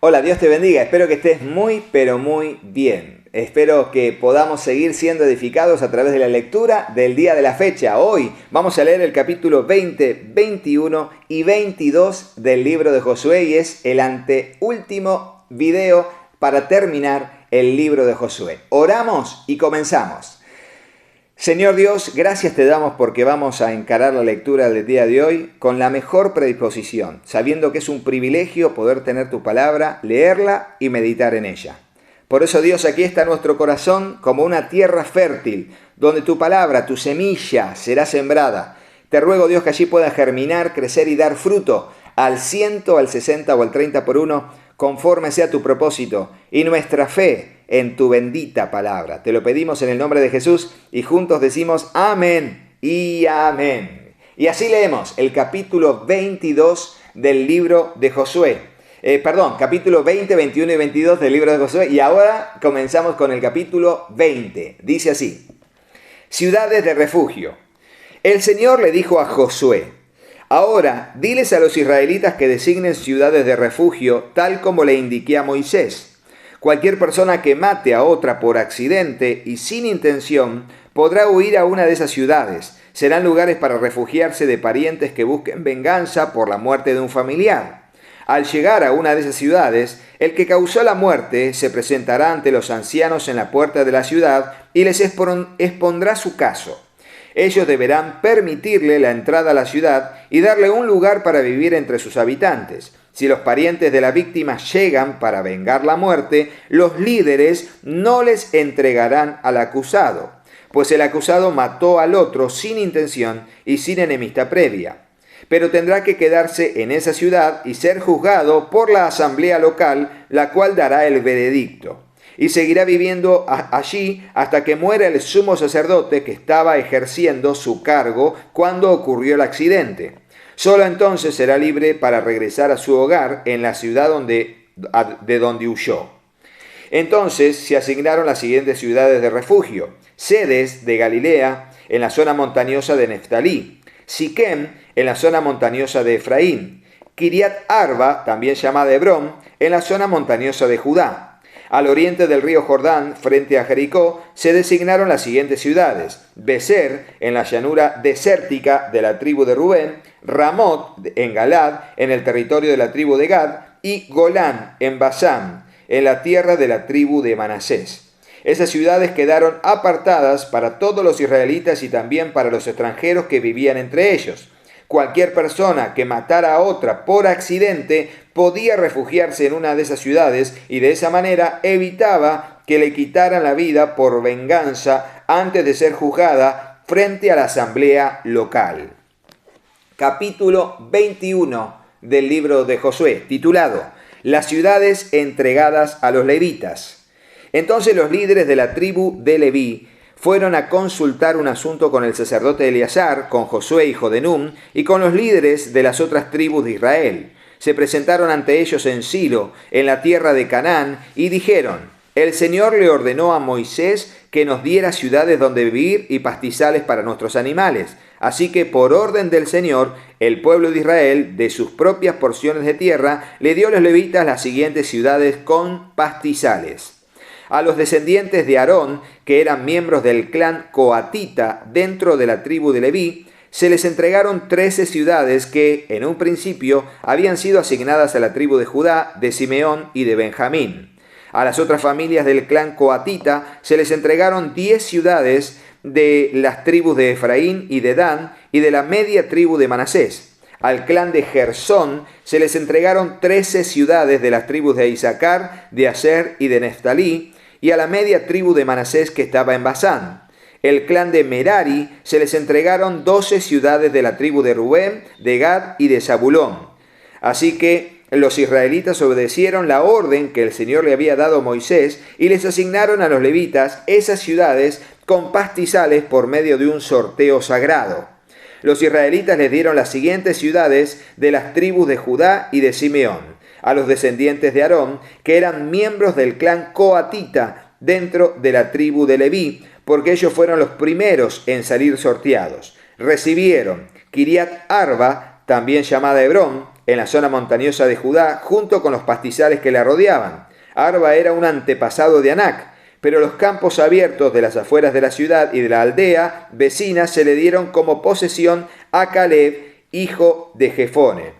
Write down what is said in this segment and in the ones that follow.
Hola, Dios te bendiga. Espero que estés muy, pero muy bien. Espero que podamos seguir siendo edificados a través de la lectura del día de la fecha. Hoy vamos a leer el capítulo 20, 21 y 22 del libro de Josué y es el anteúltimo video para terminar el libro de Josué. Oramos y comenzamos. Señor Dios, gracias te damos porque vamos a encarar la lectura del día de hoy con la mejor predisposición, sabiendo que es un privilegio poder tener tu palabra, leerla y meditar en ella. Por eso, Dios, aquí está nuestro corazón como una tierra fértil, donde tu palabra, tu semilla, será sembrada. Te ruego, Dios, que allí pueda germinar, crecer y dar fruto al 100, al 60 o al 30 por uno, conforme sea tu propósito y nuestra fe en tu bendita palabra. Te lo pedimos en el nombre de Jesús y juntos decimos amén y amén. Y así leemos el capítulo 22 del libro de Josué. Capítulo 20, 21 y 22 del libro de Josué. Y ahora comenzamos con el capítulo 20. Dice así: ciudades de refugio. El Señor le dijo a Josué: ahora diles a los israelitas que designen ciudades de refugio, tal como le indiqué a Moisés. Cualquier persona que mate a otra por accidente y sin intención podrá huir a una de esas ciudades. Serán lugares para refugiarse de parientes que busquen venganza por la muerte de un familiar. Al llegar a una de esas ciudades, el que causó la muerte se presentará ante los ancianos en la puerta de la ciudad y les expondrá su caso. Ellos deberán permitirle la entrada a la ciudad y darle un lugar para vivir entre sus habitantes. Si los parientes de la víctima llegan para vengar la muerte, los líderes no les entregarán al acusado, pues el acusado mató al otro sin intención y sin enemistad previa. Pero tendrá que quedarse en esa ciudad y ser juzgado por la asamblea local, la cual dará el veredicto. Y seguirá viviendo allí hasta que muera el sumo sacerdote que estaba ejerciendo su cargo cuando ocurrió el accidente. Solo entonces será libre para regresar a su hogar en la ciudad de donde huyó. Entonces se asignaron las siguientes ciudades de refugio: Cedes de Galilea, en la zona montañosa de Neftalí; Siquem, en la zona montañosa de Efraín; Kiriat Arba, también llamada Hebrón, en la zona montañosa de Judá. Al oriente del río Jordán, frente a Jericó, se designaron las siguientes ciudades: Becer, en la llanura desértica de la tribu de Rubén; Ramot, en Galad, en el territorio de la tribu de Gad; y Golán, en Basán, en la tierra de la tribu de Manasés. Esas ciudades quedaron apartadas para todos los israelitas y también para los extranjeros que vivían entre ellos. Cualquier persona que matara a otra por accidente podía refugiarse en una de esas ciudades y de esa manera evitaba que le quitaran la vida por venganza antes de ser juzgada frente a la asamblea local. Capítulo 21 del libro de Josué, titulado Las ciudades entregadas a los levitas. Entonces los líderes de la tribu de Leví fueron a consultar un asunto con el sacerdote Eleazar, con Josué hijo de Nun, y con los líderes de las otras tribus de Israel. Se presentaron ante ellos en Silo, en la tierra de Canaán, y dijeron: el Señor le ordenó a Moisés que nos diera ciudades donde vivir y pastizales para nuestros animales. Así que por orden del Señor, el pueblo de Israel, de sus propias porciones de tierra, le dio a los levitas las siguientes ciudades con pastizales. A los descendientes de Aarón, que eran miembros del clan coatita dentro de la tribu de Leví, se les entregaron 13 ciudades que, en un principio, habían sido asignadas a la tribu de Judá, de Simeón y de Benjamín. A las otras familias del clan coatita se les entregaron 10 ciudades de las tribus de Efraín y de Dan y de la media tribu de Manasés. Al clan de Gersón se les entregaron 13 ciudades de las tribus de Isaacar, de Aser y de Neftalí, y a la media tribu de Manasés que estaba en Basán. El clan de Merari se les entregaron 12 ciudades de la tribu de Rubén, de Gad y de Zabulón. Así que los israelitas obedecieron la orden que el Señor le había dado a Moisés y les asignaron a los levitas esas ciudades con pastizales por medio de un sorteo sagrado. Los israelitas les dieron las siguientes ciudades de las tribus de Judá y de Simeón a los descendientes de Aarón, que eran miembros del clan coatita dentro de la tribu de Leví, porque ellos fueron los primeros en salir sorteados. Recibieron Kiriat Arba, también llamada Hebrón, en la zona montañosa de Judá, junto con los pastizales que la rodeaban. Arba era un antepasado de Anac, pero los campos abiertos de las afueras de la ciudad y de la aldea vecina se le dieron como posesión a Caleb, hijo de Jefone.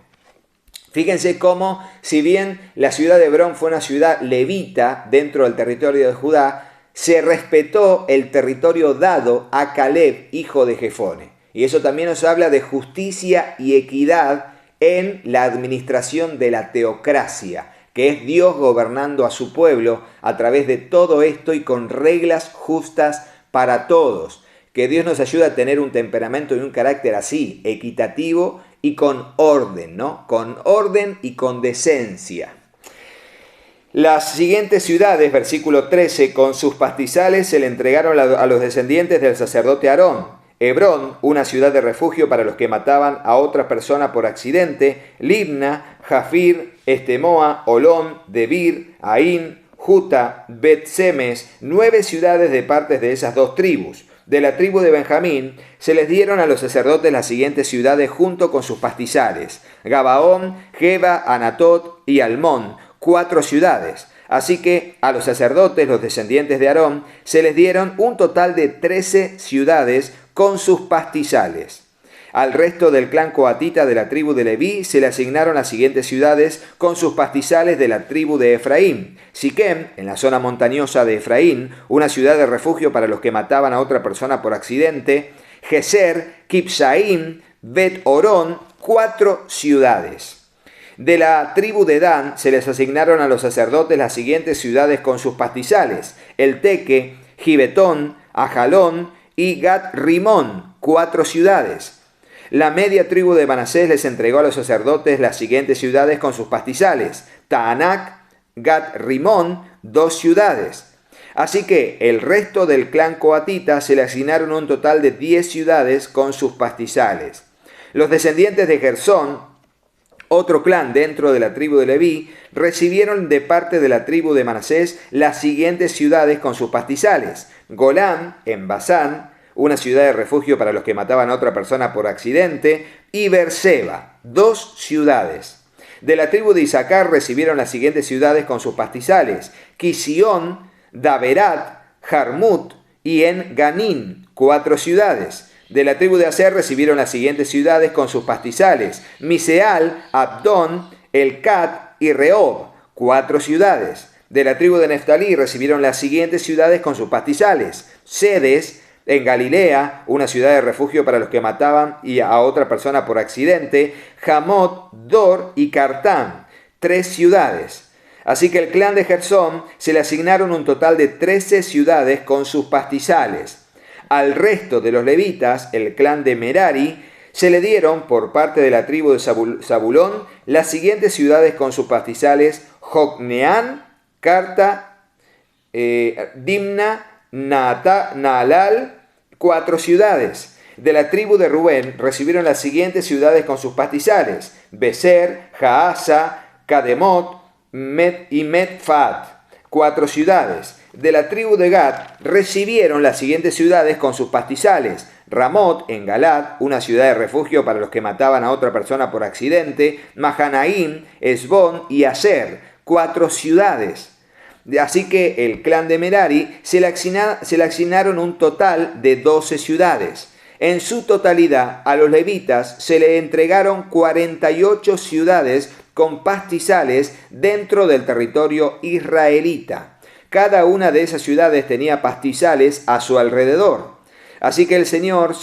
Fíjense cómo, si bien la ciudad de Hebrón fue una ciudad levita dentro del territorio de Judá, se respetó el territorio dado a Caleb, hijo de Jefone. Y eso también nos habla de justicia y equidad en la administración de la teocracia, que es Dios gobernando a su pueblo a través de todo esto y con reglas justas para todos. Que Dios nos ayude a tener un temperamento y un carácter así, equitativo y con orden, ¿no? Con orden y con decencia. Las siguientes ciudades, versículo 13, con sus pastizales se le entregaron a los descendientes del sacerdote Aarón. Hebrón, una ciudad de refugio para los que mataban a otra persona por accidente. Libna, Jafir, Estemoa, Olón, Debir, Aín, Juta, Bet-Semes, 9 ciudades de partes de esas dos tribus. De la tribu de Benjamín se les dieron a los sacerdotes las siguientes ciudades junto con sus pastizales: Gabaón, Geba, Anatot y Almón, 4 ciudades. Así que a los sacerdotes, los descendientes de Aarón, se les dieron un total de 13 ciudades con sus pastizales. Al resto del clan coatita de la tribu de Leví se le asignaron las siguientes ciudades con sus pastizales de la tribu de Efraín: Siquem, en la zona montañosa de Efraín, una ciudad de refugio para los que mataban a otra persona por accidente; Geser, Kipsaim, Bet-Orón, 4 ciudades. De la tribu de Dan se les asignaron a los sacerdotes las siguientes ciudades con sus pastizales: El Teque, Gibetón, Ajalón y Gat-Rimón, 4 ciudades. La media tribu de Manasés les entregó a los sacerdotes las siguientes ciudades con sus pastizales: Taanac, Gat-Rimón, 2 ciudades. Así que el resto del clan coatita se le asignaron un total de 10 ciudades con sus pastizales. Los descendientes de Gersón, otro clan dentro de la tribu de Leví, recibieron de parte de la tribu de Manasés las siguientes ciudades con sus pastizales: Golán, en Basán, una ciudad de refugio para los que mataban a otra persona por accidente, y Berseba, 2 ciudades. De la tribu de Isaacar recibieron las siguientes ciudades con sus pastizales: Quisión, Daberat, Jarmut y En Ganín, 4 ciudades. De la tribu de Aser recibieron las siguientes ciudades con sus pastizales: Miseal, Abdón, Elcat y Rehob, 4 ciudades. De la tribu de Neftalí recibieron las siguientes ciudades con sus pastizales: Sedes, en Galilea, una ciudad de refugio para los que mataban a otra persona por accidente; Jamot, Dor y Cartán, 3 ciudades. Así que el clan de Gersón se le asignaron un total de 13 ciudades con sus pastizales. Al resto de los levitas, el clan de Merari, se le dieron por parte de la tribu de Zabulón las siguientes ciudades con sus pastizales: Jocneán, Carta, Dimna, Naalal, 4 ciudades. De la tribu de Rubén recibieron las siguientes ciudades con sus pastizales: Beser, Jaasa, Kademot y Metfat, 4 ciudades. De la tribu de Gad recibieron las siguientes ciudades con sus pastizales: Ramot, en Galad, una ciudad de refugio para los que mataban a otra persona por accidente; Mahanaim, Esbón y Aser, 4 ciudades. Así que el clan de Merari se le asignaron un total de 12 ciudades. En su totalidad, a los levitas se le entregaron 48 ciudades con pastizales dentro del territorio israelita. Cada una de esas ciudades tenía pastizales a su alrededor. Así que el Señor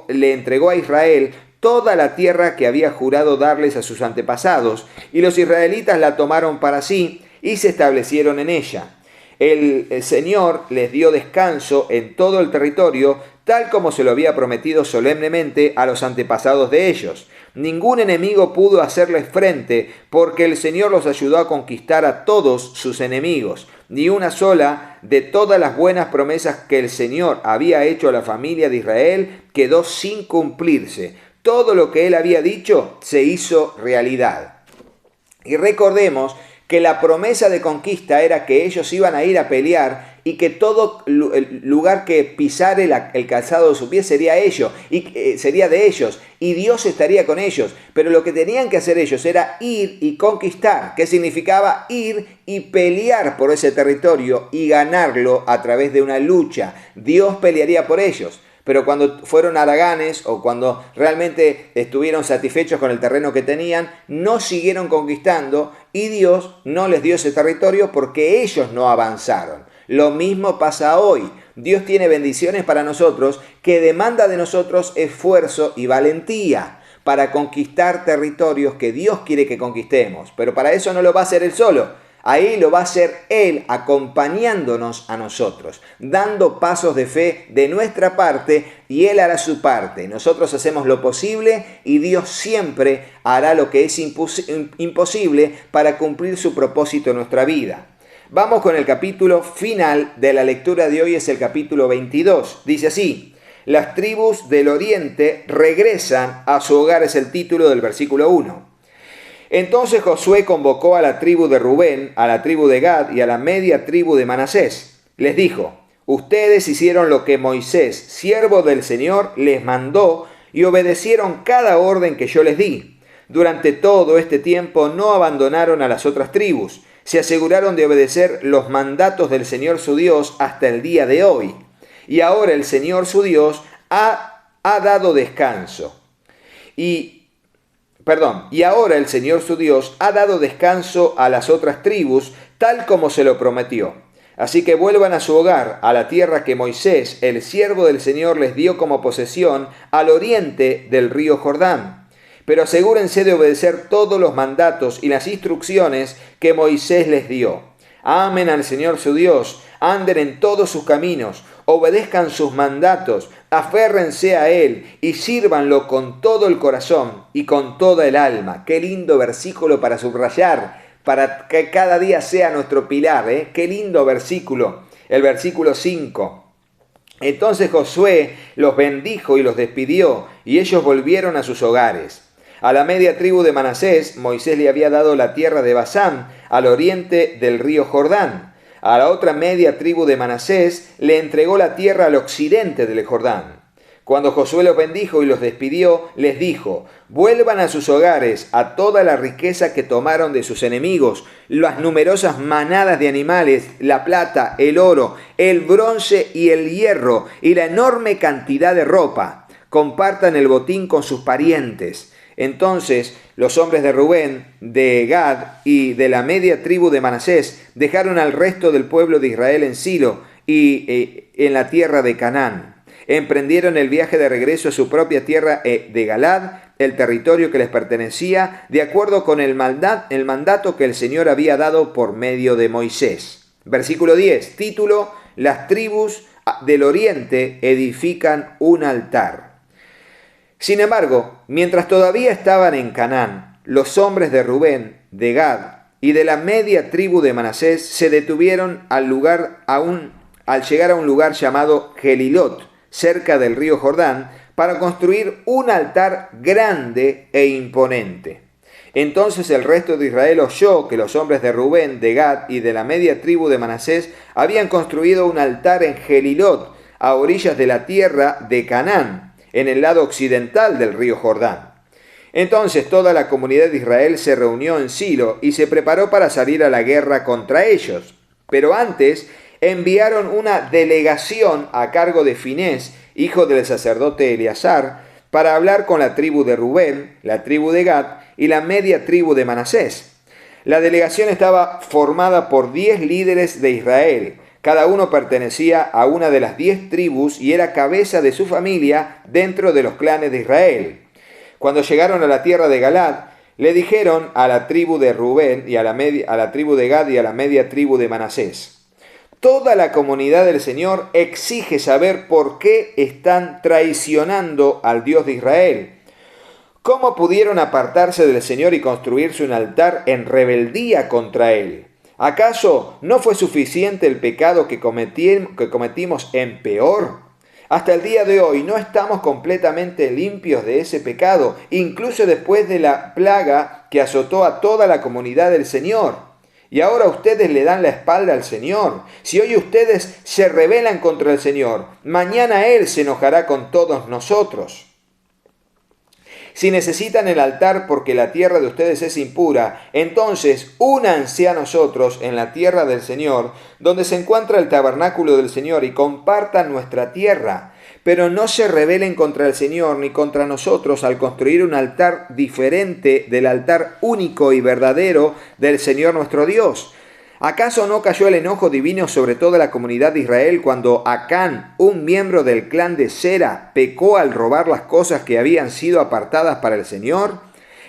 le entregó a Israel toda la tierra que había jurado darles a sus antepasados, y los israelitas la tomaron para sí y se establecieron en ella. El Señor les dio descanso en todo el territorio, tal como se lo había prometido solemnemente a los antepasados de ellos. Ningún enemigo pudo hacerles frente, porque el Señor los ayudó a conquistar a todos sus enemigos. Ni una sola de todas las buenas promesas que el Señor había hecho a la familia de Israel quedó sin cumplirse. Todo lo que Él había dicho se hizo realidad. Y recordemos que la promesa de conquista era que ellos iban a ir a pelear y que todo el lugar que pisare el calzado de su pie sería sería de ellos, y Dios estaría con ellos. Pero lo que tenían que hacer ellos era ir y conquistar. ¿Qué significaba? Ir y pelear por ese territorio y ganarlo a través de una lucha. Dios pelearía por ellos. Pero cuando fueron haraganes o cuando realmente estuvieron satisfechos con el terreno que tenían, no siguieron conquistando y Dios no les dio ese territorio porque ellos no avanzaron. Lo mismo pasa hoy. Dios tiene bendiciones para nosotros que demanda de nosotros esfuerzo y valentía para conquistar territorios que Dios quiere que conquistemos. Pero para eso no lo va a hacer Él solo. Ahí lo va a hacer Él acompañándonos a nosotros, dando pasos de fe de nuestra parte y Él hará su parte. Nosotros hacemos lo posible y Dios siempre hará lo que es imposible para cumplir su propósito en nuestra vida. Vamos con el capítulo final de la lectura de hoy, es el capítulo 22. Dice así: las tribus del oriente regresan a su hogar, es el título del versículo 1. Entonces Josué convocó a la tribu de Rubén, a la tribu de Gad y a la media tribu de Manasés. Les dijo: ustedes hicieron lo que Moisés, siervo del Señor, les mandó y obedecieron cada orden que yo les di. Durante todo este tiempo no abandonaron a las otras tribus. Se aseguraron de obedecer los mandatos del Señor su Dios hasta el día de hoy. Y ahora el Señor su Dios ha dado descanso. Y ahora el Señor su Dios ha dado descanso a las otras tribus, tal como se lo prometió. Así que vuelvan a su hogar, a la tierra que Moisés, el siervo del Señor, les dio como posesión al oriente del río Jordán. Pero asegúrense de obedecer todos los mandatos y las instrucciones que Moisés les dio. Amen al Señor su Dios, anden en todos sus caminos, obedezcan sus mandatos, aférrense a Él y sírvanlo con todo el corazón y con toda el alma. Qué lindo versículo para subrayar, para que cada día sea nuestro pilar, ¿eh? Qué lindo versículo, el versículo 5. Entonces Josué los bendijo y los despidió, y ellos volvieron a sus hogares. A la media tribu de Manasés, Moisés le había dado la tierra de Basán, al oriente del río Jordán. A la otra media tribu de Manasés le entregó la tierra al occidente del Jordán. Cuando Josué los bendijo y los despidió, les dijo: vuelvan a sus hogares, a toda la riqueza que tomaron de sus enemigos, las numerosas manadas de animales, la plata, el oro, el bronce y el hierro, y la enorme cantidad de ropa. Compartan el botín con sus parientes. Entonces los hombres de Rubén, de Gad y de la media tribu de Manasés dejaron al resto del pueblo de Israel en Silo y en la tierra de Canaán. Emprendieron el viaje de regreso a su propia tierra de Galad, el territorio que les pertenecía, de acuerdo con el mandato que el Señor había dado por medio de Moisés. Versículo 10, título: las tribus del oriente edifican un altar. Sin embargo, mientras todavía estaban en Canaán, los hombres de Rubén, de Gad y de la media tribu de Manasés se detuvieron al llegar a un lugar llamado Gelilot, cerca del río Jordán, para construir un altar grande e imponente. Entonces el resto de Israel oyó que los hombres de Rubén, de Gad y de la media tribu de Manasés habían construido un altar en Gelilot, a orillas de la tierra de Canaán, en el lado occidental del río Jordán. Entonces toda la comunidad de Israel se reunió en Silo y se preparó para salir a la guerra contra ellos. Pero antes enviaron una delegación a cargo de Finés, hijo del sacerdote Eleazar, para hablar con la tribu de Rubén, la tribu de Gad y la media tribu de Manasés. La delegación estaba formada por 10 líderes de Israel. Cada uno pertenecía a una de las 10 tribus y era cabeza de su familia dentro de los clanes de Israel. Cuando llegaron a la tierra de Galad, le dijeron a la tribu de Rubén y a la tribu de Gad y a la media tribu de Manasés: toda la comunidad del Señor exige saber por qué están traicionando al Dios de Israel. ¿Cómo pudieron apartarse del Señor y construirse un altar en rebeldía contra Él? ¿Acaso no fue suficiente el pecado que cometimos en peor? Hasta el día de hoy no estamos completamente limpios de ese pecado, incluso después de la plaga que azotó a toda la comunidad del Señor. Y ahora ustedes le dan la espalda al Señor. Si hoy ustedes se rebelan contra el Señor, mañana Él se enojará con todos nosotros. Si necesitan el altar porque la tierra de ustedes es impura, entonces únanse a nosotros en la tierra del Señor, donde se encuentra el tabernáculo del Señor, y compartan nuestra tierra. Pero no se rebelen contra el Señor ni contra nosotros al construir un altar diferente del altar único y verdadero del Señor nuestro Dios. ¿Acaso no cayó el enojo divino sobre toda la comunidad de Israel cuando Acán, un miembro del clan de Sera, pecó al robar las cosas que habían sido apartadas para el Señor?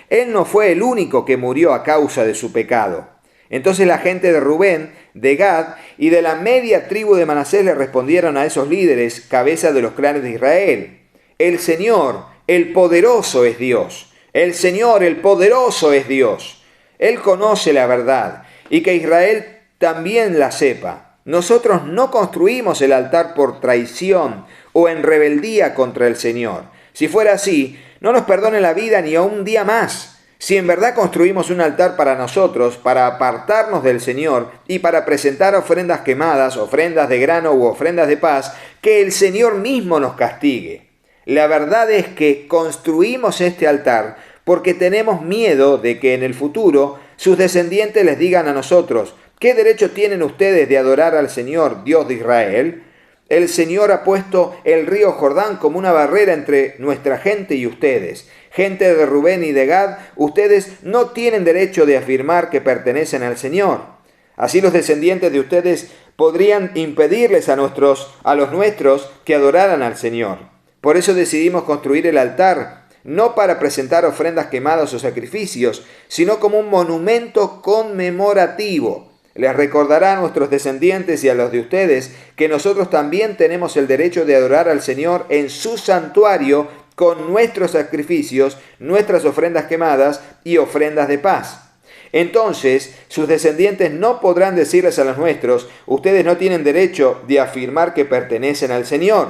Él no fue el único que murió a causa de su pecado. Entonces la gente de Rubén, de Gad y de la media tribu de Manasés le respondieron a esos líderes, cabezas de los clanes de Israel: el Señor, el poderoso es Dios. El Señor, el poderoso es Dios. Él conoce la verdad, y que Israel también la sepa. Nosotros no construimos el altar por traición o en rebeldía contra el Señor. Si fuera así, no nos perdone la vida ni a un día más. Si en verdad construimos un altar para nosotros, para apartarnos del Señor y para presentar ofrendas quemadas, ofrendas de grano u ofrendas de paz, que el Señor mismo nos castigue. La verdad es que construimos este altar porque tenemos miedo de que en el futuro sus descendientes les digan a nosotros: ¿qué derecho tienen ustedes de adorar al Señor, Dios de Israel? El Señor ha puesto el río Jordán como una barrera entre nuestra gente y ustedes. Gente de Rubén y de Gad, ustedes no tienen derecho de afirmar que pertenecen al Señor. Así los descendientes de ustedes podrían impedirles a los nuestros que adoraran al Señor. Por eso decidimos construir el altar, no para presentar ofrendas quemadas o sacrificios, sino como un monumento conmemorativo. Les recordará a nuestros descendientes y a los de ustedes que nosotros también tenemos el derecho de adorar al Señor en su santuario con nuestros sacrificios, nuestras ofrendas quemadas y ofrendas de paz. Entonces, sus descendientes no podrán decirles a los nuestros: ustedes no tienen derecho de afirmar que pertenecen al Señor.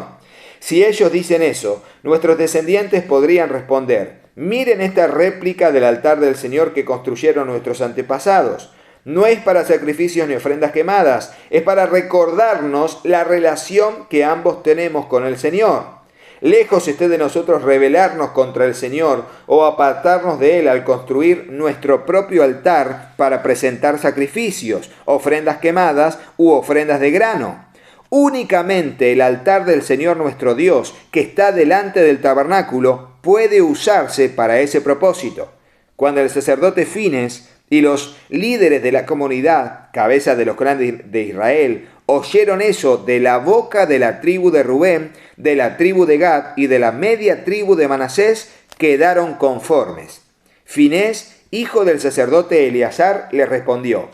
Si ellos dicen eso, nuestros descendientes podrían responder: miren esta réplica del altar del Señor que construyeron nuestros antepasados. No es para sacrificios ni ofrendas quemadas, es para recordarnos la relación que ambos tenemos con el Señor. Lejos esté de nosotros rebelarnos contra el Señor o apartarnos de Él al construir nuestro propio altar para presentar sacrificios, ofrendas quemadas u ofrendas de grano. Únicamente el altar del Señor nuestro Dios, que está delante del tabernáculo, puede usarse para ese propósito. Cuando el sacerdote Fines y los líderes de la comunidad, cabezas de los clanes de Israel, oyeron eso de la boca de la tribu de Rubén, de la tribu de Gad y de la media tribu de Manasés, quedaron conformes. Finés, hijo del sacerdote Eleazar, le respondió: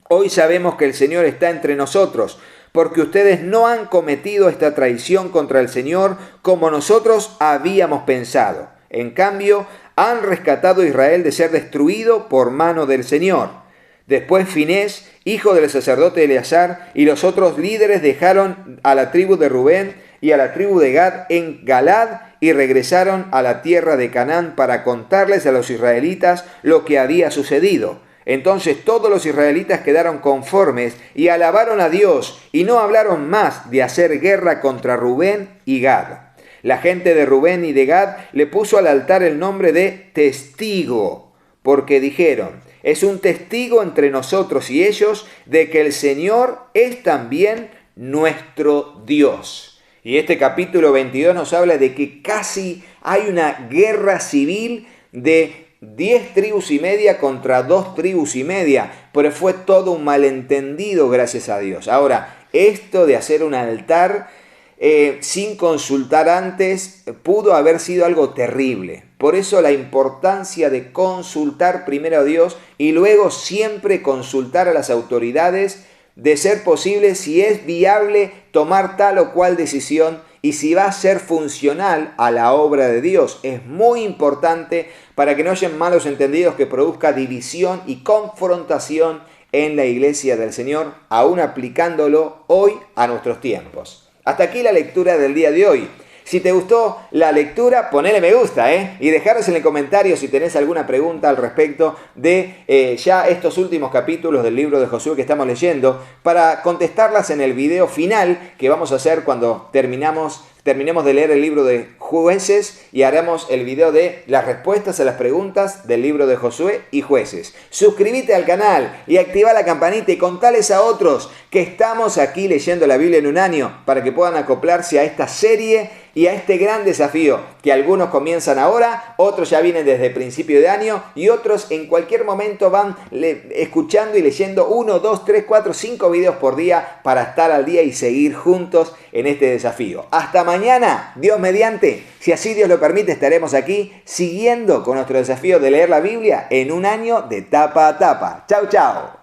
hoy sabemos que el Señor está entre nosotros, porque ustedes no han cometido esta traición contra el Señor como nosotros habíamos pensado. En cambio, han rescatado a Israel de ser destruido por mano del Señor. Después Finés, hijo del sacerdote Eleazar, y los otros líderes dejaron a la tribu de Rubén y a la tribu de Gad en Galad y regresaron a la tierra de Canaán para contarles a los israelitas lo que había sucedido. Entonces todos los israelitas quedaron conformes y alabaron a Dios y no hablaron más de hacer guerra contra Rubén y Gad. La gente de Rubén y de Gad le puso al altar el nombre de testigo, porque dijeron: es un testigo entre nosotros y ellos de que el Señor es también nuestro Dios. Y este capítulo 22 nos habla de que casi hay una guerra civil de 10 tribus y media contra 2 tribus y media, pero fue todo un malentendido, gracias a Dios. Ahora, esto de hacer un altar sin consultar antes pudo haber sido algo terrible. Por eso la importancia de consultar primero a Dios y luego siempre consultar a las autoridades, de ser posible si es viable tomar tal o cual decisión y si va a ser funcional a la obra de Dios. Es muy importante para que no haya malos entendidos que produzca división y confrontación en la iglesia del Señor, aún aplicándolo hoy a nuestros tiempos. Hasta aquí la lectura del día de hoy. Si te gustó la lectura, ponele me gusta, y dejaros en el comentario si tenés alguna pregunta al respecto de ya estos últimos capítulos del libro de Josué que estamos leyendo, para contestarlas en el video final que vamos a hacer cuando terminemos de leer el libro de Jueces y haremos el video de las respuestas a las preguntas del libro de Josué y Jueces. Suscríbete al canal y activa la campanita y contales a otros que estamos aquí leyendo la Biblia en un año para que puedan acoplarse a esta serie y a este gran desafío que algunos comienzan ahora, otros ya vienen desde principio de año y otros en cualquier momento van escuchando y leyendo 1, 2, 3, 4, 5 videos por día para estar al día y seguir juntos en este desafío. Hasta mañana, Dios mediante, si así Dios lo permite, estaremos aquí siguiendo con nuestro desafío de leer la Biblia en un año de tapa a tapa. Chau, chau.